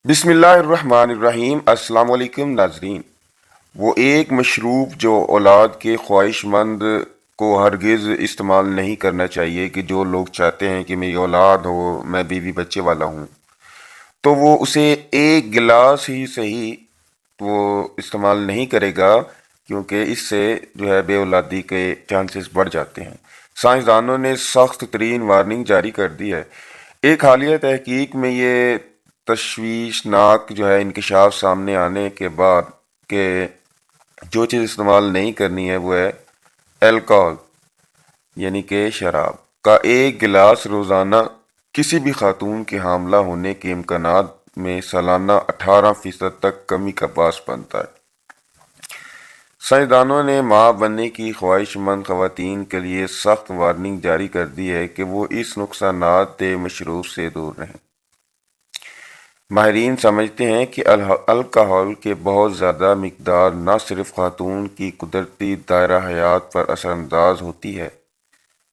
بسم اللہ الرحمن الرحیم۔ السلام علیکم ناظرین۔ وہ ایک مشروب جو اولاد کے خواہش مند کو ہرگز استعمال نہیں کرنا چاہیے کہ جو لوگ چاہتے ہیں کہ میری اولاد ہو، میں بیوی بچے والا ہوں، تو وہ اسے ایک گلاس ہی صحیح وہ استعمال نہیں کرے گا، کیونکہ اس سے جو ہے بے اولادی کے چانسز بڑھ جاتے ہیں۔ سائنسدانوں نے سخت ترین وارننگ جاری کر دی ہے۔ ایک حالیہ تحقیق میں یہ تشویشناک جو ہے انکشاف سامنے آنے کے بعد کہ جو چیز استعمال نہیں کرنی ہے وہ ہے الکحل، یعنی کہ شراب کا ایک گلاس روزانہ کسی بھی خاتون کے حاملہ ہونے کے امکانات میں سالانہ 18% تک کمی کا باعث بنتا ہے۔ سائنسدانوں نے ماں بننے کی خواہش مند خواتین کے لیے سخت وارننگ جاری کر دی ہے کہ وہ اس نقصانات دہ مشروب سے دور رہیں۔ ماہرین سمجھتے ہیں کہ الکحل کے بہت زیادہ مقدار نہ صرف خاتون کی قدرتی دائرہ حیات پر اثر انداز ہوتی ہے،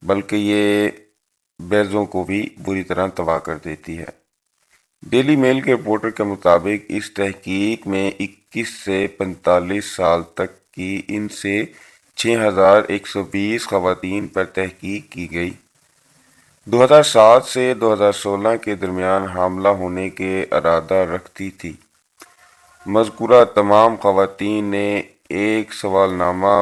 بلکہ یہ بیضوں کو بھی بری طرح تباہ کر دیتی ہے۔ ڈیلی میل کے رپورٹر کے مطابق اس تحقیق میں 21 سے 45 سال تک کی ان سے 6120 خواتین پر تحقیق کی گئی۔ 2007 سے 2016 کے درمیان حاملہ ہونے کے ارادہ رکھتی تھی۔ مذکورہ تمام خواتین نے ایک سوال نامہ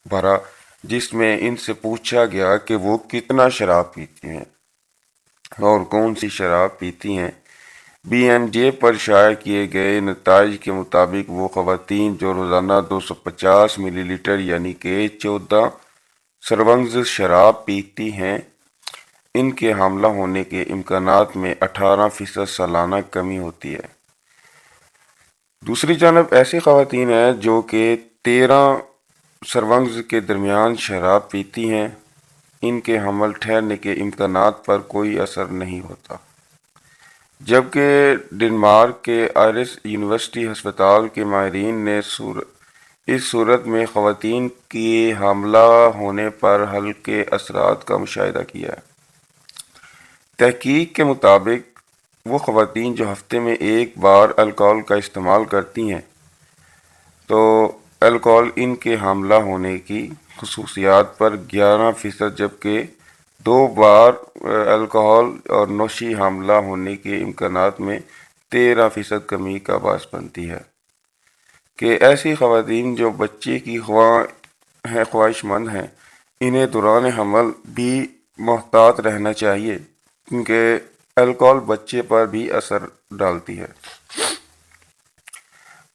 بھرا جس میں ان سے پوچھا گیا کہ وہ کتنا شراب پیتی ہیں اور کون سی شراب پیتی ہیں۔ بی ایم جے پر شائع کیے گئے نتائج کے مطابق وہ خواتین جو روزانہ 250 ملی لیٹر یعنی کہ 14 سرونگز شراب پیتی ہیں، ان کے حاملہ ہونے کے امکانات میں 18% سالانہ کمی ہوتی ہے۔ دوسری جانب ایسی خواتین ہیں جو کہ 13 سرونگز کے درمیان شراب پیتی ہیں، ان کے حمل ٹھہرنے کے امکانات پر کوئی اثر نہیں ہوتا۔ جبکہ ڈنمارک کے آئرس یونیورسٹی ہسپتال کے ماہرین نے اس صورت میں خواتین کی حاملہ ہونے پر ہلکے اثرات کا مشاہدہ کیا ہے۔ تحقیق کے مطابق وہ خواتین جو ہفتے میں ایک بار الکحل کا استعمال کرتی ہیں تو الکحل ان کے حاملہ ہونے کی خصوصیات پر 11%، جبکہ 2 بار الکحل اور نوشی حاملہ ہونے کے امکانات میں 13% کمی کا باعث بنتی ہے۔ کہ ایسی خواتین جو بچے کی خواہش مند ہیں، انہیں دوران حمل بھی محتاط رہنا چاہیے، کیونکہ الکحل بچے پر بھی اثر ڈالتی ہے۔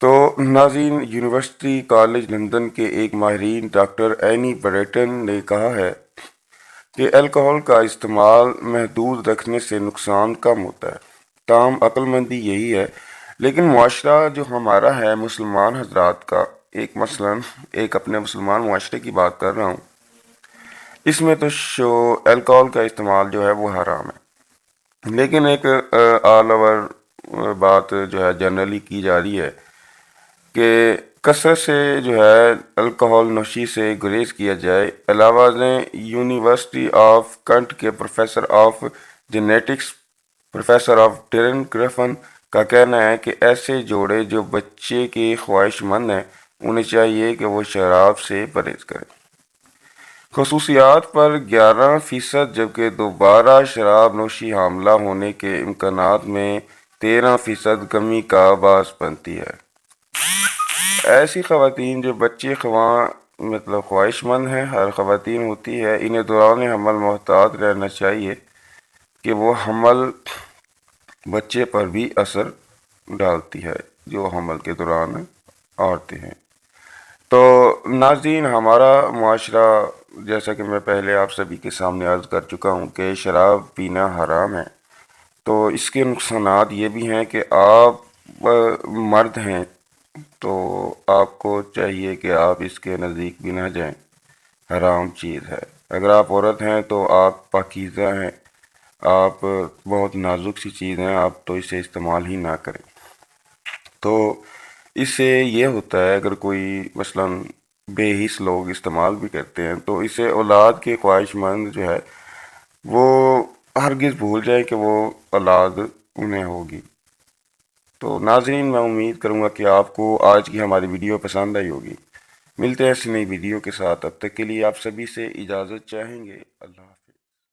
تو ناظرین، یونیورسٹی کالج لندن کے ایک ماہرین ڈاکٹر اینی بریٹن نے کہا ہے کہ الکحل کا استعمال محدود رکھنے سے نقصان کم ہوتا ہے۔ تاہم عقل مندی یہی ہے، لیکن معاشرہ جو ہمارا ہے مسلمان حضرات کا، ایک اپنے مسلمان معاشرے کی بات کر رہا ہوں، اس میں تو الکحل کا استعمال جو ہے وہ حرام ہے، لیکن ایک آل اوور بات جو ہے جنرلی کی جا رہی ہے کہ کثرت سے جو ہے الکحل نوشی سے گریز کیا جائے۔ علاوہ ازیں یونیورسٹی آف کنٹ کے professor of genetics professor of Darren Griffin کا کہنا ہے کہ ایسے جوڑے جو بچے کے خواہش مند ہیں، انہیں چاہیے کہ وہ شراب سے پرہیز کریں۔ خصوصیات پر 11%، جبکہ دوبارہ شراب نوشی حاملہ ہونے کے امکانات میں 13% کمی کا باعث بنتی ہے۔ ایسی خواتین جو بچے خواہش مند ہیں، ہر خواتین ہوتی ہے، انہیں دوران حمل محتاط رہنا چاہیے کہ وہ حمل بچے پر بھی اثر ڈالتی ہے جو حمل کے دوران عورتیں ہیں۔ تو ناظرین، ہمارا معاشرہ جیسا کہ میں پہلے آپ سبھی کے سامنے عرض کر چکا ہوں کہ شراب پینا حرام ہے۔ تو اس کے نقصانات یہ بھی ہیں کہ آپ مرد ہیں تو آپ کو چاہیے کہ آپ اس کے نزدیک بھی نہ جائیں، حرام چیز ہے۔ اگر آپ عورت ہیں تو آپ پاکیزہ ہیں، آپ بہت نازک سی چیز ہیں، آپ تو اسے استعمال ہی نہ کریں۔ تو اس سے یہ ہوتا ہے، اگر کوئی مثلاً بے حس لوگ استعمال بھی کرتے ہیں تو اسے اولاد کے خواہش مند جو ہے وہ ہرگز بھول جائیں کہ وہ اولاد انہیں ہوگی۔ تو ناظرین، میں امید کروں گا کہ آپ کو آج کی ہماری ویڈیو پسند آئی ہوگی۔ ملتے ہیں ایسی نئی ویڈیو کے ساتھ، اب تک کے لیے آپ سبھی سے اجازت چاہیں گے۔ اللہ حافظ۔